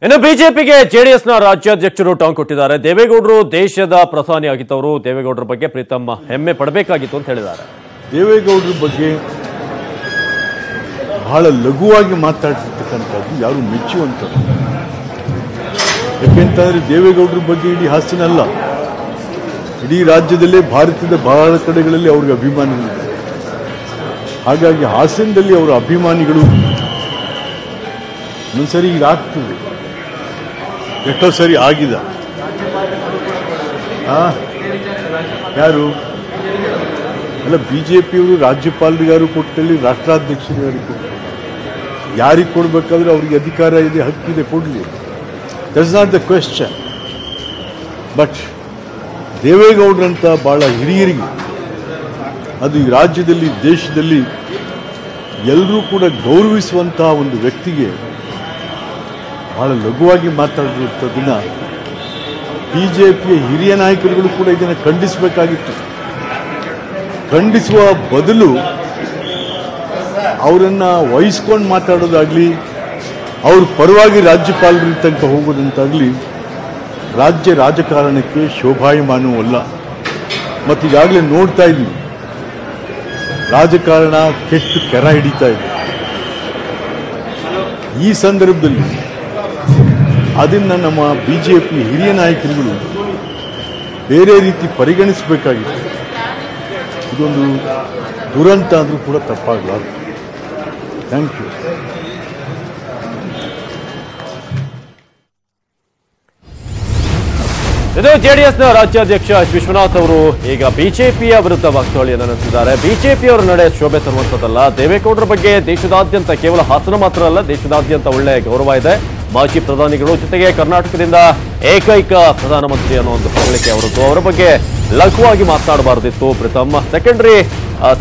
ಇನ್ನು ಬಿಜೆಪಿಗೆ ಜೆಡಿಎಸ್ನ ರಾಜ್ಯಾಧ್ಯಕ್ಷರು ಟಾಂಗ್ ಕೊಟ್ಟಿದ್ದಾರೆ. ದೇವೇಗೌಡರು ದೇಶದ ಪ್ರಧಾನಿ ಆಗಿದ್ದವರು. ದೇವೇಗೌಡರ ಬಗ್ಗೆ ಪ್ರೀತಮ್ ಹೆಮ್ಮೆ ಪಡಬೇಕಾಗಿತ್ತು ಅಂತ ಹೇಳಿದ್ದಾರೆ. ದೇವೇಗೌಡರ ಬಗ್ಗೆ ಬಹಳ ಲಘುವಾಗಿ ಮಾತಾಡ್ತಿರ್ತಕ್ಕಂಥದ್ದು ಯಾರು ಮೆಚ್ಚುವಂಥದ್ದು. ಯಾಕೆಂತಂದ್ರೆ ದೇವೇಗೌಡರ ಬಗ್ಗೆ ಇಡೀ ಹಾಸನಲ್ಲ, ಇಡೀ ರಾಜ್ಯದಲ್ಲೇ ಭಾರತದ ಬಹಳ ಕಡೆಗಳಲ್ಲಿ ಅವ್ರಿಗೆ ಅಭಿಮಾನಿಗಳಿದೆ. ಹಾಗಾಗಿ ಹಾಸನದಲ್ಲಿ ಅವರ ಅಭಿಮಾನಿಗಳು ಒಂದ್ಸರಿ ಈಗ ಆಗ್ತದೆ, ಎಷ್ಟೋ ಸರಿ ಆಗಿದೆ. ಯಾರು ಅಲ್ಲ, ಬಿಜೆಪಿಯವರು ರಾಜ್ಯಪಾಲರಿಗಾರು ಕೊಟ್ಟಲ್ಲಿ, ರಾಷ್ಟ್ರಾಧ್ಯಕ್ಷರಿಗಾರು ಕೊಟ್ಟು ಯಾರಿಗೆ ಕೊಡಬೇಕಾದ್ರೆ ಅವ್ರಿಗೆ ಅಧಿಕಾರ ಇದೆ, ಹಕ್ಕಿದೆ, ಕೊಡಲಿ. That's not the question. But ದೇವೇಗೌಡರಂತ ಭಾಳ ಹಿರಿಯರಿಗೆ, ಅದು ಈ ರಾಜ್ಯದಲ್ಲಿ ದೇಶದಲ್ಲಿ ಎಲ್ಲರೂ ಕೂಡ ಗೌರವಿಸುವಂತಹ ಒಂದು ವ್ಯಕ್ತಿಗೆ ಬಹಳ ಲಘುವಾಗಿ ಮಾತಾಡಿರುವಂಥದ್ದನ್ನು ಬಿಜೆಪಿಯ ಹಿರಿಯ ನಾಯಕರುಗಳು ಕೂಡ ಇದನ್ನು ಖಂಡಿಸಬೇಕಾಗಿತ್ತು. ಖಂಡಿಸುವ ಬದಲು ಅವರನ್ನು ವಹಿಸ್ಕೊಂಡು ಮಾತಾಡೋದಾಗಲಿ, ಅವ್ರ ಪರವಾಗಿ ರಾಜ್ಯಪಾಲರ ತನಕ ಹೋಗೋದಂತಾಗಲಿ ರಾಜ್ಯ ರಾಜಕಾರಣಕ್ಕೆ ಶೋಭಾಯಮಾನವಲ್ಲ. ಮತ್ತು ಈಗಾಗಲೇ ನೋಡ್ತಾ ಇದ್ವಿ, ರಾಜಕಾರಣ ಕೆಟ್ಟು ಕೆರ ಹಿಡಿತಾ ಇದೆ. ಈ ಸಂದರ್ಭದಲ್ಲಿ ಅದನ್ನು ನಮ್ಮ ಬಿಜೆಪಿ ಹಿರಿಯ ನಾಯಕರುಗಳು ಬೇರೆ ರೀತಿ ಪರಿಗಣಿಸಬೇಕಾಗಿತ್ತು. ಇದೊಂದು ದುರಂತ ಅಂದರೂ ಕೂಡ ತಪ್ಪಾಗಲಾರದು. Thank you. ಇದು ಜೆಡಿಎಸ್ನ ರಾಜ್ಯಾಧ್ಯಕ್ಷ ವಿಶ್ವನಾಥ್ ಅವರು ಈಗ ಬಿಜೆಪಿಯ ವಿರುದ್ಧ ವಾಗ್ದಾಳಿಯನ್ನು ನಡೆಸಿದ್ದಾರೆ. ಬಿಜೆಪಿಯವರ ನಡೆ ಶೋಭೆ ತರುವಂತದ್ದಲ್ಲ. ದೇವೇಗೌಡರ ಬಗ್ಗೆ ದೇಶದಾದ್ಯಂತ, ಕೇವಲ ಹಾಸನ ಮಾತ್ರ ಅಲ್ಲ, ದೇಶದಾದ್ಯಂತ ಒಳ್ಳೆಯ ಗೌರವ ಇದೆ. ಮಾಜಿ ಪ್ರಧಾನಿಗಳು, ಜೊತೆಗೆ ಕರ್ನಾಟಕದಿಂದ ಏಕೈಕ ಪ್ರಧಾನಮಂತ್ರಿ ಅನ್ನೋ ಒಂದು ಹೆಗ್ಗಳಿಕೆ ಅವರದ್ದು. ಅವರ ಬಗ್ಗೆ ಲಘುವಾಗಿ ಮಾತನಾಡಬಾರ್ದಿತ್ತು ಪ್ರೀತಮ್.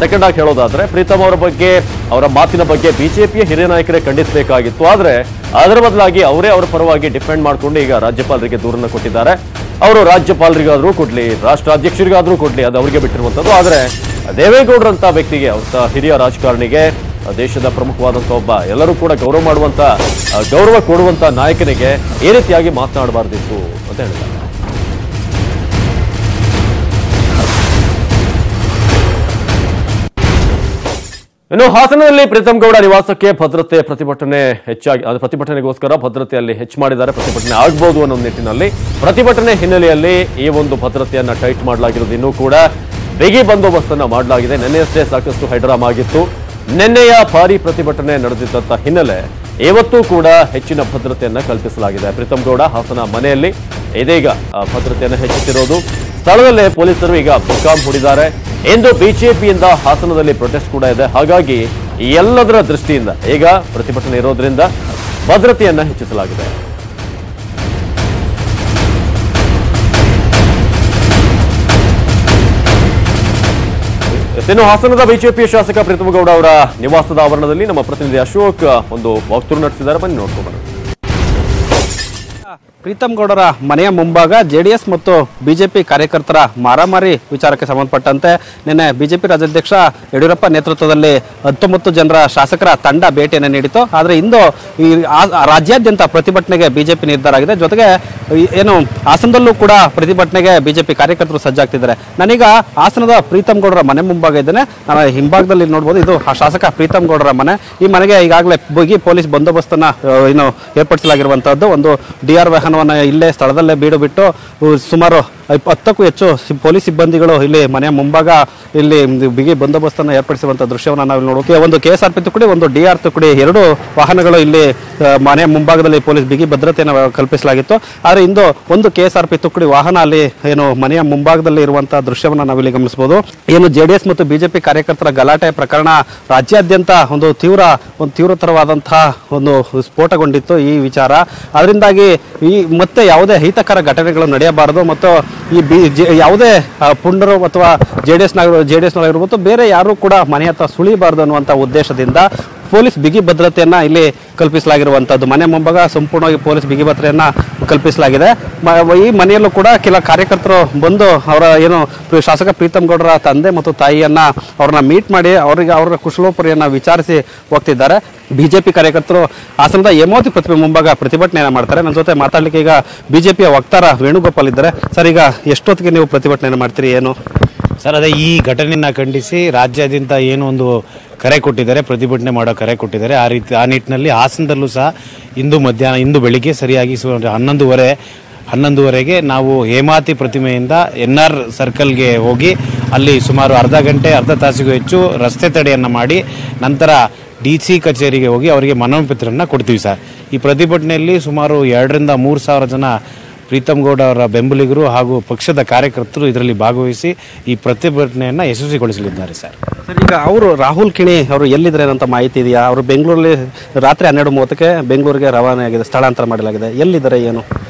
ಸೆಕೆಂಡ್ ಆಗಿ ಹೇಳೋದಾದ್ರೆ, ಪ್ರೀತಮ್ ಅವರ ಬಗ್ಗೆ, ಅವರ ಮಾತಿನ ಬಗ್ಗೆ ಬಿಜೆಪಿಯ ಹಿರಿಯ ನಾಯಕರೇ ಖಂಡಿಸಬೇಕಾಗಿತ್ತು. ಆದ್ರೆ ಅದರ ಬದಲಾಗಿ ಅವರೇ ಅವರ ಪರವಾಗಿ ಡಿಫೆಂಡ್ ಮಾಡಿಕೊಂಡು ಈಗ ರಾಜ್ಯಪಾಲರಿಗೆ ದೂರನ್ನು ಕೊಟ್ಟಿದ್ದಾರೆ. ಅವರು ರಾಜ್ಯಪಾಲರಿಗಾದ್ರೂ ಕೊಡ್ಲಿ, ರಾಷ್ಟ್ರಾಧ್ಯಕ್ಷರಿಗಾದ್ರೂ ಕೊಡ್ಲಿ, ಅದು ಅವರಿಗೆ ಬಿಟ್ಟಿರುವಂಥದ್ದು. ಆದರೆ ದೇವೇಗೌಡರಂತ ವ್ಯಕ್ತಿಗೆ, ಅವರ ಹಿರಿಯ ರಾಜಕಾರಣಿಗೆ, ದೇಶದ ಪ್ರಮುಖವಾದಂಥ ಒಬ್ಬ, ಎಲ್ಲರೂ ಕೂಡ ಗೌರವ ಕೊಡುವಂತ ನಾಯಕನಿಗೆ ಈ ರೀತಿಯಾಗಿ ಮಾತನಾಡಬಾರ್ದಿತ್ತು ಅಂತ ಹೇಳಿದ್ದಾರೆ. ಇನ್ನು ಹಾಸನದಲ್ಲಿ ಪ್ರೀತಮ್ ಗೌಡ ನಿವಾಸಕ್ಕೆ ಭದ್ರತೆ ಪ್ರತಿಭಟನೆಗೋಸ್ಕರ ಭದ್ರತೆಯಲ್ಲಿ ಹೆಚ್ಚು ಮಾಡಿದ್ದಾರೆ. ಪ್ರತಿಭಟನೆ ಆಗಬಹುದು ಅನ್ನೋ ನಿಟ್ಟಿನಲ್ಲಿ ಪ್ರತಿಭಟನೆ ಹಿನ್ನೆಲೆಯಲ್ಲಿ ಈ ಒಂದು ಭದ್ರತೆಯನ್ನ ಟೈಟ್ ಮಾಡಲಾಗಿರೋದು. ಇನ್ನೂ ಕೂಡ ಬಿಗಿ ಬಂದೋಬಸ್ತನ್ನ ಮಾಡಲಾಗಿದೆ. ನಿನ್ನೆಯಷ್ಟೇ ಸಾಕಷ್ಟು ಹೈಡ್ರಾಮ್ ಆಗಿತ್ತು. ನಿನ್ನೆಯ ಭಾರಿ ಪ್ರತಿಭಟನೆ ನಡೆದಿದ್ದಂತ ಹಿನ್ನೆಲೆ ಇವತ್ತು ಕೂಡ ಹೆಚ್ಚಿನ ಭದ್ರತೆಯನ್ನ ಕಲ್ಪಿಸಲಾಗಿದೆ. ಪ್ರೀತಮ್ ಗೌಡ ಹಾಸನ ಮನೆಯಲ್ಲಿ ಇದೀಗ ಭದ್ರತೆಯನ್ನು ಹೆಚ್ಚಿಸಿರೋದು. ಸ್ಥಳದಲ್ಲೇ ಪೊಲೀಸರು ಈಗ ಬುಕ್ಕಾಂ ಹೂಡಿದ್ದಾರೆ. ಇಂದು ಬಿಜೆಪಿಯಿಂದ ಹಾಸನದಲ್ಲಿ ಪ್ರೊಟೆಸ್ಟ್ ಕೂಡ ಇದೆ. ಹಾಗಾಗಿ ಎಲ್ಲದರ ದೃಷ್ಟಿಯಿಂದ ಈಗ ಪ್ರತಿಭಟನೆ ಇರೋದ್ರಿಂದ ಭದ್ರತೆಯನ್ನ ಹೆಚ್ಚಿಸಲಾಗಿದೆ. ಇನ್ನು ಹಾಸನದ ಬಿಜೆಪಿ ಶಾಸಕ ಪ್ರೀತಮ್ ಗೌಡ ಅವರ ನಿವಾಸದ ಆವರಣದಲ್ಲಿ ನಮ್ಮ ಪ್ರತಿನಿಧಿ ಅಶೋಕ್ ಒಂದು ವಾಕ್ಥ್ರೂ ನಡೆಸಿದ್ದಾರೆ. ಬನ್ನಿ ನೋಡ್ಕೊಂಡು ಬರೋಣ. ಪ್ರೀತಮ್ ಗೌಡರ ಮನೆಯ ಮುಂಭಾಗ ಜೆಡಿಎಸ್ ಮತ್ತು ಬಿಜೆಪಿ ಕಾರ್ಯಕರ್ತರ ಮಾರಾಮಾರಿ ವಿಚಾರಕ್ಕೆ ಸಂಬಂಧಪಟ್ಟಂತೆ ನಿನ್ನೆ ಬಿಜೆಪಿ ರಾಜ್ಯಾಧ್ಯಕ್ಷ ಯಡಿಯೂರಪ್ಪ ನೇತೃತ್ವದಲ್ಲಿ 19 ಜನರ ಶಾಸಕರ ತಂಡ ಭೇಟಿಯನ್ನು ನೀಡಿತು. ಆದರೆ ಇಂದು ಈ ರಾಜ್ಯಾದ್ಯಂತ ಪ್ರತಿಭಟನೆಗೆ ಬಿಜೆಪಿ ನಿರ್ಧಾರ ಆಗಿದೆ. ಜೊತೆಗೆ ಏನು ಹಾಸನದಲ್ಲೂ ಕೂಡ ಪ್ರತಿಭಟನೆಗೆ ಬಿಜೆಪಿ ಕಾರ್ಯಕರ್ತರು ಸಜ್ಜಾಗ್ತಿದ್ದಾರೆ. ನಾನೀಗ ಹಾಸನದ ಪ್ರೀತಮ್ ಗೌಡರ ಮನೆ ಮುಂಭಾಗ ಇದ್ದೇನೆ. ನಾನು ಹಿಂಭಾಗದಲ್ಲಿ ನೋಡ್ಬೋದು, ಇದು ಶಾಸಕ ಪ್ರೀತಮ್ ಗೌಡರ ಮನೆ. ಈ ಮನೆಗೆ ಈಗಾಗಲೇ ಬಿಗಿ ಪೊಲೀಸ್ ಬಂದೋಬಸ್ತನ್ನ ಏರ್ಪಡಿಸಲಾಗಿರುವಂತಹದ್ದು. ಒಂದು ಡಿಆರ್ ವಾಹನವನ್ನು ಇಲ್ಲೇ ಸ್ಥಳದಲ್ಲೇ ಬೀಡು ಬಿಟ್ಟು ಸುಮಾರು 10ಕ್ಕೂ ಹೆಚ್ಚು ಪೊಲೀಸ್ ಸಿಬ್ಬಂದಿಗಳು ಇಲ್ಲಿ ಮನೆಯ ಮುಂಭಾಗ ಇಲ್ಲಿ ಬಿಗಿ ಬಂದೋಬಸ್ತನ್ನು ಏರ್ಪಡಿಸುವಂತಹ ದೃಶ್ಯವನ್ನು ನಾವು ನೋಡೋಕೆ, ಒಂದು ಕೆಎಸ್ಆರ್ಪಿ ತುಕಡಿ, ಒಂದು ಡಿಆರ್ ತುಕಡಿ, 2 ವಾಹನಗಳು ಇಲ್ಲಿ ಮನೆಯ ಮುಂಭಾಗದಲ್ಲಿ ಪೊಲೀಸ್ ಬಿಗಿ ಭದ್ರತೆಯನ್ನು ಕಲ್ಪಿಸಲಾಗಿತ್ತು. ಆದರೆ ಇಂದು ಒಂದು ಕೆಎಸ್ಆರ್ಪಿ ತುಕಡಿ ವಾಹನ ಅಲ್ಲಿ ಮನೆಯ ಮುಂಭಾಗದಲ್ಲಿ ಇರುವಂತಹ ದೃಶ್ಯವನ್ನು ನಾವಿಲ್ಲಿ ಗಮನಿಸಬಹುದು. ಜೆಡಿಎಸ್ ಮತ್ತು ಬಿಜೆಪಿ ಕಾರ್ಯಕರ್ತರ ಗಲಾಟೆ ಪ್ರಕರಣ ರಾಜ್ಯಾದ್ಯಂತ ಒಂದು ತೀವ್ರತರವಾದಂತಹ ಒಂದು ಸ್ಫೋಟಗೊಂಡಿತ್ತು ಈ ವಿಚಾರ. ಅದರಿಂದಾಗಿ ಮತ್ತೆ ಯಾವುದೇ ಅಹಿತಕರ ಘಟನೆಗಳು ನಡೆಯಬಾರದು ಮತ್ತು ಯಾವುದೇ ಪುಂಡರು ಅಥವಾ ಜೆಡಿಎಸ್ನವರಾಗಿರ್ಬೋದು, ಬೇರೆ ಯಾರು ಕೂಡ ಮನೆ ಹತ್ರ ಸುಳಿಬಾರದು ಅನ್ನುವಂಥ ಉದ್ದೇಶದಿಂದ ಪೊಲೀಸ್ ಬಿಗಿ ಭದ್ರತೆಯನ್ನ ಇಲ್ಲಿ ಕಲ್ಪಿಸಲಾಗಿರುವಂತದ್ದು. ಮನೆ ಮುಂಭಾಗ ಸಂಪೂರ್ಣವಾಗಿ ಪೊಲೀಸ್ ಬಿಗಿ ಭದ್ರತೆಯನ್ನ ಕಲ್ಪಿಸಲಾಗಿದೆ. ಈ ಮನೆಯಲ್ಲೂ ಕೂಡ ಕೆಲ ಕಾರ್ಯಕರ್ತರು ಬಂದು ಅವರ ಶಾಸಕ ಪ್ರೀತಮ್ ಗೌಡರ ತಂದೆ ಮತ್ತು ತಾಯಿಯನ್ನ ಅವ್ರನ್ನ ಮೀಟ್ ಮಾಡಿ ಅವರ ಕುಶಲೋಪರಿಯನ್ನ ವಿಚಾರಿಸಿ ಹೋಗ್ತಿದ್ದಾರೆ. ಬಿಜೆಪಿ ಕಾರ್ಯಕರ್ತರು ಹಾಸನದ ಹೇಮಾವತಿ ಪ್ರತಿಮೆ ಮುಂಭಾಗ ಪ್ರತಿಭಟನೆಯನ್ನ ಮಾಡ್ತಾರೆ. ನನ್ನ ಜೊತೆ ಮಾತಾಡ್ಲಿಕ್ಕೆ ಈಗ ಬಿಜೆಪಿಯ ವಕ್ತಾರ ವೇಣುಗೋಪಾಲ್ ಇದ್ದಾರೆ. ಸರ್, ಈಗ ಎಷ್ಟೊತ್ತಿಗೆ ನೀವು ಪ್ರತಿಭಟನೆಯನ್ನು ಮಾಡ್ತೀರಿ, ಏನು? ಸರ್, ಅದೇ ಈ ಘಟನೆಯನ್ನ ಖಂಡಿಸಿ ರಾಜ್ಯಾದ್ಯಂತ ಏನು ಒಂದು ಕರೆ ಕೊಟ್ಟಿದ್ದಾರೆ, ಪ್ರತಿಭಟನೆ ಮಾಡೋ ಕರೆ ಕೊಟ್ಟಿದ್ದಾರೆ. ಆ ನಿಟ್ಟಿನಲ್ಲಿ ಹಾಸನದಲ್ಲೂ ಸಹ ಇಂದು ಬೆಳಿಗ್ಗೆ ಸರಿಯಾಗಿ 11:30ಗೆ ನಾವು ಹೇಮಾವತಿ ಪ್ರತಿಮೆಯಿಂದ NR ಸರ್ಕಲ್ಗೆ ಹೋಗಿ ಅಲ್ಲಿ ಸುಮಾರು ಅರ್ಧ ತಾಸಿಗೂ ಹೆಚ್ಚು ರಸ್ತೆ ತಡೆಯನ್ನು ಮಾಡಿ ನಂತರ DC ಕಚೇರಿಗೆ ಹೋಗಿ ಅವರಿಗೆ ಮನವಿ ಪತ್ರವನ್ನು ಕೊಡ್ತೀವಿ ಸರ್. ಈ ಪ್ರತಿಭಟನೆಯಲ್ಲಿ ಸುಮಾರು 2,000 to 3,000 ಜನ ಪ್ರೀತಮ್ ಗೌಡ ಅವರ ಬೆಂಬಲಿಗರು ಹಾಗೂ ಪಕ್ಷದ ಕಾರ್ಯಕರ್ತರು ಇದರಲ್ಲಿ ಭಾಗವಹಿಸಿ ಈ ಪ್ರತಿಭಟನೆಯನ್ನು ಯಶಸ್ವಿಗೊಳಿಸಲಿದ್ದಾರೆ ಸರ್. ಈಗ ಅವರು ರಾಹುಲ್ ಕಿಣಿ ಅವರು ಎಲ್ಲಿದ್ದಾರೆ ಅಂತ ಮಾಹಿತಿ ಇದೆಯಾ? ಅವರು ಬೆಂಗಳೂರಲ್ಲಿ ರಾತ್ರಿ 12:30ಕ್ಕೆ ಬೆಂಗಳೂರಿಗೆ ರವಾನೆ ಆಗಿದೆ, ಸ್ಥಳಾಂತರ ಮಾಡಲಾಗಿದೆ. ಎಲ್ಲಿದ್ದಾರೆ, ಏನು?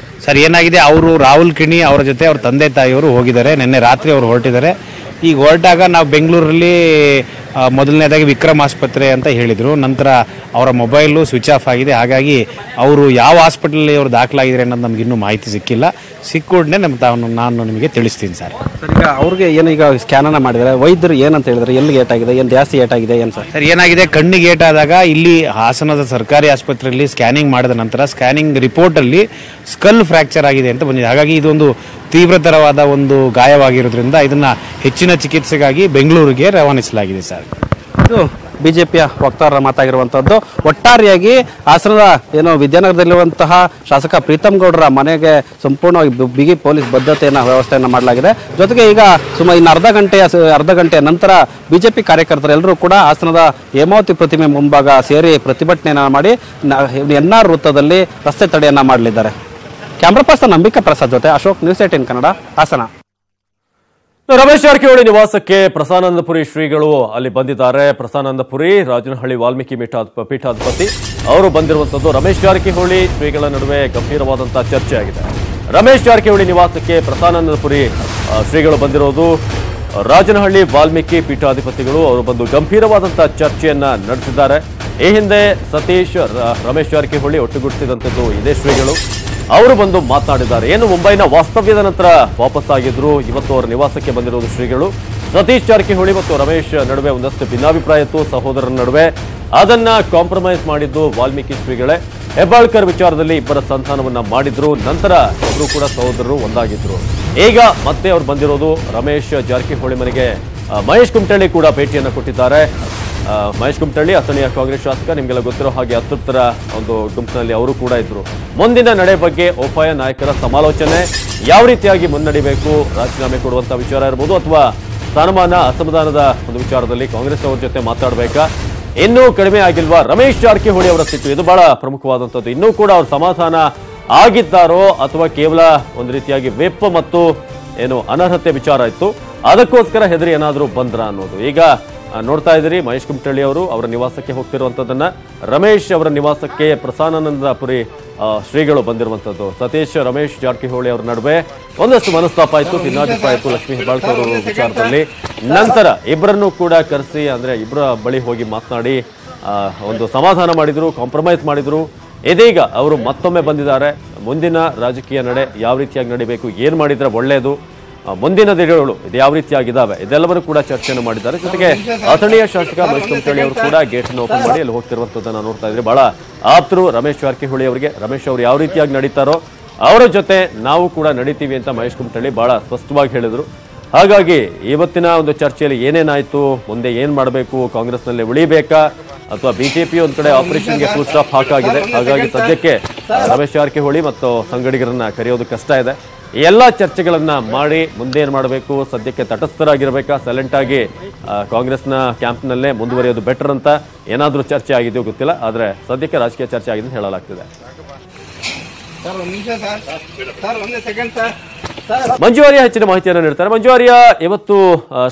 ಸರ್, ಏನಾಗಿದೆ, ಅವರು ರಾಹುಲ್ ಕಿಣಿ ಅವರ ಜೊತೆ ಅವ್ರ ತಂದೆ ತಾಯಿಯವರು ಹೋಗಿದ್ದಾರೆ. ನಿನ್ನೆ ರಾತ್ರಿ ಅವರು ಹೊರಟಿದ್ದಾರೆ. ಈಗ ಹೊರಟಾಗ ನಾವು ಬೆಂಗಳೂರಲ್ಲಿ ಮೊದಲನೇದಾಗಿ ವಿಕ್ರಮ್ ಆಸ್ಪತ್ರೆ ಅಂತ ಹೇಳಿದರು. ನಂತರ ಅವರ ಮೊಬೈಲು ಸ್ವಿಚ್ ಆಫ್ ಆಗಿದೆ. ಹಾಗಾಗಿ ಅವರು ಯಾವ ಹಾಸ್ಪಿಟಲಲ್ಲಿ ಅವರು ದಾಖಲಾಗಿದ್ದಾರೆ ಅನ್ನೋದು ನಮ್ಗೆ ಇನ್ನೂ ಮಾಹಿತಿ ಸಿಕ್ಕಿಲ್ಲ. ಸಿಕ್ಕೂಡನೆ ನಾನು ನಿಮಗೆ ತಿಳಿಸ್ತೀನಿ ಸರ್. ಈಗ ಅವ್ರಿಗೆ ಈಗ ಸ್ಕ್ಯಾನನ್ನು ಮಾಡಿದ್ದಾರೆ, ವೈದ್ಯರು ಏನಂತ ಹೇಳಿದ್ರೆ, ಎಲ್ಲಿಗೆ ಏಟಾಗಿದೆ, ಏನು ಜಾಸ್ತಿ ಏಟಾಗಿದೆ, ಏನು ಸರ್? ಸರ್, ಏನಾಗಿದೆ, ಕಣ್ಣಿಗೆ ಏಟಾದಾಗ ಇಲ್ಲಿ ಹಾಸನದ ಸರ್ಕಾರಿ ಆಸ್ಪತ್ರೆಯಲ್ಲಿ ಸ್ಕ್ಯಾನಿಂಗ್ ಮಾಡಿದ ನಂತರ ಸ್ಕ್ಯಾನಿಂಗ್ ರಿಪೋರ್ಟಲ್ಲಿ ಸ್ಕಲ್ ಫ್ರ್ಯಾಕ್ಚರ್ ಆಗಿದೆ ಅಂತ ಬಂದಿದೆ. ಹಾಗಾಗಿ ಇದೊಂದು ತೀವ್ರತರವಾದ ಒಂದು ಗಾಯವಾಗಿರೋದ್ರಿಂದ ಇದನ್ನ ಹೆಚ್ಚಿನ ಚಿಕಿತ್ಸೆಗಾಗಿ ಬೆಂಗಳೂರಿಗೆ ರವಾನಿಸಲಾಗಿದೆ ಸರ್. ಇದು ಬಿಜೆಪಿಯ ವಕ್ತಾರರ ಮಾತಾಗಿರುವಂತಹದ್ದು. ಒಟ್ಟಾರೆಯಾಗಿ ಹಾಸನದ ವಿದ್ಯಾನಗರದಲ್ಲಿರುವಂತಹ ಶಾಸಕ ಪ್ರೀತಮ್ ಗೌಡರ ಮನೆಗೆ ಸಂಪೂರ್ಣವಾಗಿ ಬಿಗಿ ಪೊಲೀಸ್ ವ್ಯವಸ್ಥೆಯನ್ನು ಮಾಡಲಾಗಿದೆ. ಜೊತೆಗೆ ಈಗ ಸುಮಾರು ಇನ್ನು ಅರ್ಧ ಗಂಟೆಯ ನಂತರ ಬಿಜೆಪಿ ಕಾರ್ಯಕರ್ತರೆಲ್ಲರೂ ಕೂಡ ಹಾಸನದ ಹೇಮಾವತಿ ಪ್ರತಿಮೆ ಮುಂಭಾಗ ಸೇರಿ ಪ್ರತಿಭಟನೆಯನ್ನ ಮಾಡಿ NR ವೃತ್ತದಲ್ಲಿ ರಸ್ತೆ ತಡೆಯನ್ನ ಮಾಡಲಿದ್ದಾರೆ. ಕ್ಯಾಮ್ರಾ ಪರ್ಸನ್ ನಂಬಿಕಾ ಪ್ರಸಾದ್ ಜೊತೆ ಅಶೋಕ್, ನ್ಯೂಸ್ 18 ಕನ್ನಡ, ಹಾಸನ. ರಮೇಶ್ ಜಾರಕಿಹೊಳಿ ನಿವಾಸಕ್ಕೆ ಪ್ರಸಾನಂದಪುರಿ ಶ್ರೀಗಳು ಅಲ್ಲಿ ಬಂದಿದ್ದಾರೆ. ಪ್ರಸಾನಂದಪುರಿ ರಾಜನಹಳ್ಳಿ ವಾಲ್ಮೀಕಿ ಪೀಠಾಧಿಪತಿ ಅವರು ಬಂದಿರುವಂತದ್ದು. ರಮೇಶ್ ಜಾರಕಿಹೊಳಿ ಶ್ರೀಗಳ ನಡುವೆ ಗಂಭೀರವಾದಂತಹ ಚರ್ಚೆ ಆಗಿದೆ. ರಮೇಶ್ ಜಾರಕಿಹೊಳಿ ನಿವಾಸಕ್ಕೆ ಪ್ರಸಾನಂದಪುರಿ ಶ್ರೀಗಳು ಬಂದಿರೋದು. ರಾಜನಹಳ್ಳಿ ವಾಲ್ಮೀಕಿ ಪೀಠಾಧಿಪತಿಗಳು ಅವರು ಬಂದು ಗಂಭೀರವಾದಂತಹ ಚರ್ಚೆಯನ್ನ ನಡೆಸಿದ್ದಾರೆ. ಈ ಹಿಂದೆ ಸತೀಶ್ ರಮೇಶ್ ಜಾರಕಿಹೊಳಿ ಒಟ್ಟುಗೂಡಿಸಿದಂಥದ್ದು ಇದೇ ಶ್ರೀಗಳು. ಅವರು ಬಂದು ಮಾತನಾಡಿದ್ದಾರೆ. ಏನು ಮುಂಬೈನ ವಾಸ್ತವ್ಯದ ನಂತರ ವಾಪಸ್ಸಾಗಿದ್ರು. ಇವತ್ತು ಅವರ ನಿವಾಸಕ್ಕೆ ಬಂದಿರುವುದು ಶ್ರೀಗಳು. ಸತೀಶ್ ಜಾರಕಿಹೊಳಿ ಮತ್ತು ರಮೇಶ್ ನಡುವೆ ಒಂದಷ್ಟು ಭಿನ್ನಾಭಿಪ್ರಾಯ ಇತ್ತು ಸಹೋದರರ ನಡುವೆ. ಅದನ್ನ ಕಾಂಪ್ರಮೈಸ್ ಮಾಡಿದ್ದು ವಾಲ್ಮೀಕಿ ಶ್ರೀಗಳೇ. ಹೆಬ್ಬಾಳ್ಕರ್ ವಿಚಾರದಲ್ಲಿ ಇಬ್ಬರ ಸಂಧಾನವನ್ನ ಮಾಡಿದ್ರು. ನಂತರ ಇಬ್ಬರು ಕೂಡ ಸಹೋದರರು ಒಂದಾಗಿದ್ರು. ಈಗ ಮತ್ತೆ ಅವರು ಬಂದಿರೋದು ರಮೇಶ್ ಜಾರಕಿಹೊಳಿ ಮನೆಗೆ. ಮಹೇಶ್ ಕುಮಟಳ್ಳಿ ಕೂಡ ಭೇಟಿಯನ್ನು ಕೊಟ್ಟಿದ್ದಾರೆ. ಮಹೇಶ್ ಕುಮಟಳ್ಳಿ ಅಥಣಿಯ ಕಾಂಗ್ರೆಸ್ ಶಾಸಕ, ನಿಮಗೆಲ್ಲ ಗೊತ್ತಿರೋ ಹಾಗೆ ಅತೃಪ್ತರ ಒಂದು ಗುಂಪಿನಲ್ಲಿ ಅವರು ಕೂಡ ಇದ್ರು. ಮುಂದಿನ ನಡೆ ಬಗ್ಗೆ ಉಭಯ ನಾಯಕರ ಸಮಾಲೋಚನೆ, ಯಾವ ರೀತಿಯಾಗಿ ಮುನ್ನಡಿಬೇಕು, ರಾಜೀನಾಮೆ ಕೊಡುವಂತಹ ವಿಚಾರ ಇರಬಹುದು ಅಥವಾ ಸ್ಥಾನಮಾನ ಅಸಮಾಧಾನದ ಒಂದು ವಿಚಾರದಲ್ಲಿ ಕಾಂಗ್ರೆಸ್ ಅವರ ಜೊತೆ ಮಾತಾಡಬೇಕಾ, ಇನ್ನೂ ಕಡಿಮೆ ಆಗಿಲ್ವಾ ರಮೇಶ್ ಜಾರಕಿಹೊಳಿ ಅವರ ಸ್ಥಿತಿ, ಇದು ಬಹಳ ಪ್ರಮುಖವಾದಂಥದ್ದು. ಇನ್ನೂ ಕೂಡ ಅವರು ಸಮಾಧಾನ ಆಗಿದ್ದಾರೋ ಅಥವಾ ಕೇವಲ ಒಂದು ರೀತಿಯಾಗಿ ವೆಪ್ ಮತ್ತು ಅನರ್ಹತೆ ವಿಚಾರ ಇತ್ತು, ಅದಕ್ಕೋಸ್ಕರ ಹೆದರಿ ಏನಾದರೂ ಬಂದ್ರ ಅನ್ನೋದು. ಈಗ ನೋಡ್ತಾ ಇದ್ದೀರಿ, ಮಹೇಶ್ ಕುಮಟಳ್ಳಿ ಅವರು ಅವರ ನಿವಾಸಕ್ಕೆ ಹೋಗ್ತಿರುವಂತದ್ದನ್ನ, ರಮೇಶ್ ಅವರ ನಿವಾಸಕ್ಕೆ ಪ್ರಸಾನಂದಪುರಿ ಶ್ರೀಗಳು ಬಂದಿರುವಂತದ್ದು. ಸತೀಶ್ ರಮೇಶ್ ಜಾರಕಿಹೊಳಿ ಅವರ ನಡುವೆ ಒಂದಷ್ಟು ಮನಸ್ತಾಪ ಆಯಿತು, ಭಿನ್ನಾಭಿಪ್ರಾಯ ಇತ್ತು ಲಕ್ಷ್ಮೀ ಹೆಬ್ಬಾಳ್ಕರ್ ಅವರ ವಿಚಾರದಲ್ಲಿ. ನಂತರ ಇಬ್ಬರನ್ನು ಕೂಡ ಕರೆಸಿ, ಅಂದ್ರೆ ಇಬ್ಬರ ಬಳಿ ಹೋಗಿ ಮಾತನಾಡಿ ಒಂದು ಸಮಾಧಾನ ಮಾಡಿದ್ರು, ಕಾಂಪ್ರಮೈಸ್ ಮಾಡಿದ್ರು. ಇದೀಗ ಅವರು ಮತ್ತೊಮ್ಮೆ ಬಂದಿದ್ದಾರೆ. ಮುಂದಿನ ರಾಜಕೀಯ ನಡೆ ಯಾವ ರೀತಿಯಾಗಿ ನಡಿಬೇಕು, ಏನ್ ಮಾಡಿದ್ರೆ ಒಳ್ಳೆಯದು, ಮುಂದಿನ ದಿನಗಳು ಇದು ಯಾವ ರೀತಿಯಾಗಿದ್ದಾವೆ, ಇದೆಲ್ಲವರು ಕೂಡ ಚರ್ಚೆಯನ್ನು ಮಾಡಿದ್ದಾರೆ. ಜೊತೆಗೆ ಅಥಣಿಯ ಶಾಸಕ ಮಹೇಶ್ ಕುಮಟಳ್ಳಿ ಅವರು ಕೂಡ ಗೇಟ್ ಅನ್ನು ಓಪನ್ ಮಾಡಿ ಅಲ್ಲಿ ಹೋಗ್ತಿರುವಂತದ್ದನ್ನ ನೋಡ್ತಾ ಇದ್ರೆ ಬಹಳ ಆಪ್ತರು ರಮೇಶ್ ಜಾರಕಿಹೊಳಿ ಅವರಿಗೆ. ರಮೇಶ್ ಅವರು ಯಾವ ರೀತಿಯಾಗಿ ನಡೀತಾರೋ ಅವರ ಜೊತೆ ನಾವು ಕೂಡ ನಡೀತೀವಿ ಅಂತ ಮಹೇಶ್ ಕುಮಟಳ್ಳಿ ಬಹಳ ಸ್ಪಷ್ಟವಾಗಿ ಹೇಳಿದ್ರು. ಹಾಗಾಗಿ ಇವತ್ತಿನ ಒಂದು ಚರ್ಚೆಯಲ್ಲಿ ಏನೇನಾಯ್ತು, ಮುಂದೆ ಏನ್ ಮಾಡಬೇಕು, ಕಾಂಗ್ರೆಸ್ನಲ್ಲಿ ಉಳಿಬೇಕಾ ಅಥವಾ ಬಿಜೆಪಿ ಒಂದ್ ಕಡೆ ಆಪರೇಷನ್ಗೆ ಫುಲ್ ಸ್ಟಾಪ್ ಹಾಕಾಗಿದೆ. ಹಾಗಾಗಿ ಸದ್ಯಕ್ಕೆ ರಮೇಶ್ ಜಾರಕಿಹೊಳಿ ಮತ್ತು ಸಂಗಡಿಗರನ್ನ ಕರೆಯೋದು ಕಷ್ಟ ಇದೆ. ಈ ಎಲ್ಲ ಚರ್ಚೆಗಳನ್ನ ಮಾಡಿ ಮುಂದೆ ಏನ್ ಮಾಡಬೇಕು, ಸದ್ಯಕ್ಕೆ ತಟಸ್ಥರಾಗಿರ್ಬೇಕಾ, ಸೈಲೆಂಟ್ ಆಗಿ ಕಾಂಗ್ರೆಸ್ನ ಕ್ಯಾಂಪ್ನಲ್ಲೇ ಮುಂದುವರಿಯೋದು ಬೆಟರ್ ಅಂತ ಏನಾದ್ರೂ ಚರ್ಚೆ ಆಗಿದೆಯೋ ಗೊತ್ತಿಲ್ಲ. ಆದ್ರೆ ಸದ್ಯಕ್ಕೆ ರಾಜಕೀಯ ಚರ್ಚೆ ಆಗಿದೆ ಅಂತ ಹೇಳಲಾಗ್ತಿದೆ. ಮಂಜು ಆರ್ಯ ಹೆಚ್ಚಿನ ಮಾಹಿತಿಯನ್ನು ನೀಡ್ತಾರೆ. ಮಂಜು ಆರ್ಯ, ಇವತ್ತು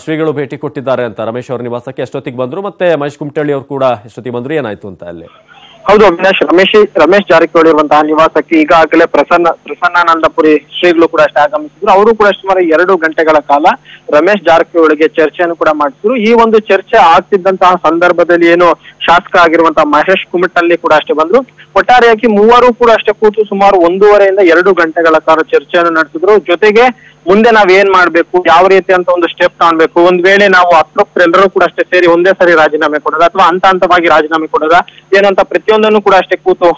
ಶ್ರೀಗಳು ಭೇಟಿ ಕೊಟ್ಟಿದ್ದಾರೆ ಅಂತ ರಮೇಶ್ ಅವರ ನಿವಾಸಕ್ಕೆ ಎಷ್ಟೊತ್ತಿಗೆ ಬಂದ್ರು, ಮತ್ತೆ ಮಹೇಶ್ ಕುಮಟಳ್ಳಿ ಅವರು ಕೂಡ ಎಷ್ಟೊತ್ತಿಗೆ ಬಂದ್ರು, ಏನಾಯ್ತು ಅಂತ ಅಲ್ಲಿ? ಹೌದು ಅವಿನಾಶ್, ರಮೇಶ್ ಜಾರಕಿಹೊಳಿ ಇರುವಂತಹ ನಿವಾಸಕ್ಕೆ ಈಗಾಗಲೇ ಪ್ರಸನ್ನಾನಂದಪುರಿ ಶ್ರೀಗಳು ಕೂಡ ಅಷ್ಟೇ ಆಗಮಿಸಿದ್ರು. ಅವರು ಕೂಡ ಸುಮಾರು 2 ಗಂಟೆಗಳ ಕಾಲ ರಮೇಶ್ ಜಾರಕಿಹೊಳಿಗೆ ಚರ್ಚೆಯನ್ನು ಕೂಡ ಮಾಡಿಸಿದ್ರು. ಈ ಒಂದು ಚರ್ಚೆ ಆಗ್ತಿದ್ದಂತಹ ಸಂದರ್ಭದಲ್ಲಿ ಏನು ಶಾಸಕ ಆಗಿರುವಂತಹ ಮಹೇಶ್ ಕುಮಟಳ್ಳಿ ಕೂಡ ಅಷ್ಟೇ ಬಂದ್ರು. ಒಟ್ಟಾರೆಯಾಗಿ ಮೂವರು ಕೂಡ ಅಷ್ಟೇ ಕೂತು ಸುಮಾರು 1.5 ಇಂದ 2 ಗಂಟೆಗಳ ಕಾಲ ಚರ್ಚೆಯನ್ನು ನಡೆಸಿದ್ರು. ಜೊತೆಗೆ ಮುಂದೆ ನಾವ್ ಏನ್ ಮಾಡ್ಬೇಕು, ಯಾವ ರೀತಿ ಅಂತ ಒಂದು ಸ್ಟೆಪ್ ತಗೊಳ್ಬೇಕು, ಒಂದ್ ವೇಳೆ ನಾವು ಅತೃಪ್ತರೆಲ್ಲರೂ ಕೂಡ ಅಷ್ಟೇ ಸೇರಿ ಒಂದೇ ಸರಿ ರಾಜೀನಾಮೆ ಕೊಡೋದ ಅಥವಾ ಹಂತವಾಗಿ ರಾಜೀನಾಮೆ ಕೊಡೋದ ಏನಂತ ಪ್ರತಿಯೊಂದನ್ನು ಕೂಡ ಅಷ್ಟೇ ಕೂತು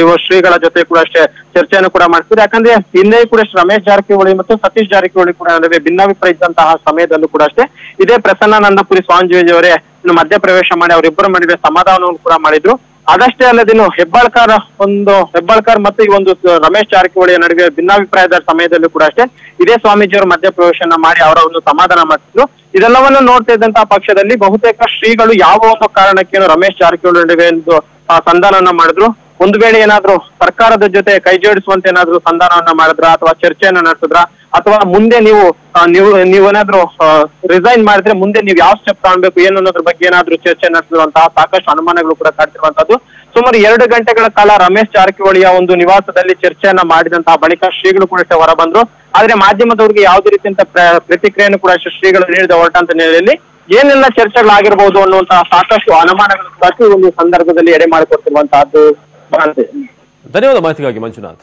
ಇವ ಶ್ರೀಗಳ ಜೊತೆ ಕೂಡ ಅಷ್ಟೇ ಚರ್ಚೆಯನ್ನು ಕೂಡ ಮಾಡ್ತಿದ್ರು. ಯಾಕಂದ್ರೆ ಹಿಂದೆ ಕೂಡ ರಮೇಶ್ ಜಾರಕಿಹೊಳಿ ಮತ್ತು ಸತೀಶ್ ಜಾರಕಿಹೊಳಿ ಕೂಡ ನಡುವೆ ಭಿನ್ನಾಭಿಪ್ರಾಯ ಇದ್ದಂತಹ ಸಮಯದಲ್ಲೂ ಕೂಡ ಅಷ್ಟೇ ಇದೇ ಪ್ರಸನ್ನಾನಂದಪುರಿ ಸ್ವಾಮೀಜಿಯವರೇ ಮಧ್ಯಪ್ರವೇಶ ಮಾಡಿ ಅವರಿಬ್ಬರ ನಡುವೆ ಸಮಾಧಾನವನ್ನು ಕೂಡ ಮಾಡಿದ್ರು. ಅದಷ್ಟೇ ಅಲ್ಲದೇನು ಹೆಬ್ಬಾಳ್ಕರ್ ಮತ್ತು ಈ ಒಂದು ರಮೇಶ್ ಜಾರಕಿಹೊಳಿಯ ನಡುವೆ ಭಿನ್ನಾಭಿಪ್ರಾಯದ ಸಮಯದಲ್ಲೂ ಕೂಡ ಅಷ್ಟೇ ಇದೇ ಸ್ವಾಮೀಜಿಯವರು ಮಧ್ಯಪ್ರವೇಶನ ಮಾಡಿ ಅವರ ಒಂದು ಸಮಾಧಾನ ಮಾಡಿದ್ರು. ಇದೆಲ್ಲವನ್ನು ನೋಡ್ತಾ ಇದ್ದಂತಹ ಪಕ್ಷದಲ್ಲಿ ಬಹುತೇಕ ಶ್ರೀಗಳು ಯಾವ ಒಂದು ಕಾರಣಕ್ಕೇನು ರಮೇಶ್ ಜಾರಕಿಹೊಳಿ ನಡುವೆ ಒಂದು ಸಂಧಾನವನ್ನ ಮಾಡಿದ್ರು. ಒಂದು ವೇಳೆ ಏನಾದ್ರು ಸರ್ಕಾರದ ಜೊತೆ ಕೈ ಜೋಡಿಸುವಂತೆ ಏನಾದ್ರು ಸಂಧಾನವನ್ನ ಮಾಡಿದ್ರ ಅಥವಾ ಚರ್ಚೆಯನ್ನ ನಡೆಸಿದ್ರ ಅಥವಾ ಮುಂದೆ ನೀವೇನಾದ್ರೂ ರಿಸೈನ್ ಮಾಡಿದ್ರೆ ಮುಂದೆ ನೀವು ಯಾವ ಸ್ಟೆಪ್ ತಗೊಳ್ಬೇಕು ಏನು ಅನ್ನೋದ್ರ ಬಗ್ಗೆ ಏನಾದ್ರು ಚರ್ಚೆ ನಡೆಸಿರುವಂತಹ ಸಾಕಷ್ಟು ಅನುಮಾನಗಳು ಕೂಡ ಕಾಡ್ತಿರುವಂತದ್ದು. ಸುಮಾರು 2 ಗಂಟೆಗಳ ಕಾಲ ರಮೇಶ್ ಜಾರಕಿಹೊಳಿಯ ಒಂದು ನಿವಾಸದಲ್ಲಿ ಚರ್ಚೆಯನ್ನ ಮಾಡಿದಂತಹ ಬಳಿಕ ಶ್ರೀಗಳು ಕೂಡ ಹೊರ ಬಂದ್ರು. ಆದ್ರೆ ಮಾಧ್ಯಮದವರಿಗೆ ಯಾವುದೇ ರೀತಿಯಂತ ಪ್ರತಿಕ್ರಿಯೆಯನ್ನು ಕೂಡ ಶ್ರೀಗಳು ನೀಡಿದ ಹೊರಟಂತ ನೆಲೆಯಲ್ಲಿ ಏನೆಲ್ಲ ಚರ್ಚೆಗಳಾಗಿರ್ಬಹುದು ಅನ್ನುವಂತಹ ಸಾಕಷ್ಟು ಅನುಮಾನಗಳು ಕೂಡ ಈ ಒಂದು ಸಂದರ್ಭದಲ್ಲಿ ಎಡೆ ಮಾಡಿಕೊಡ್ತಿರುವಂತಹದ್ದು. ಧನ್ಯವಾದ ಮಾಹಿತಿಗಾಗಿ ಮಂಜುನಾಥ್.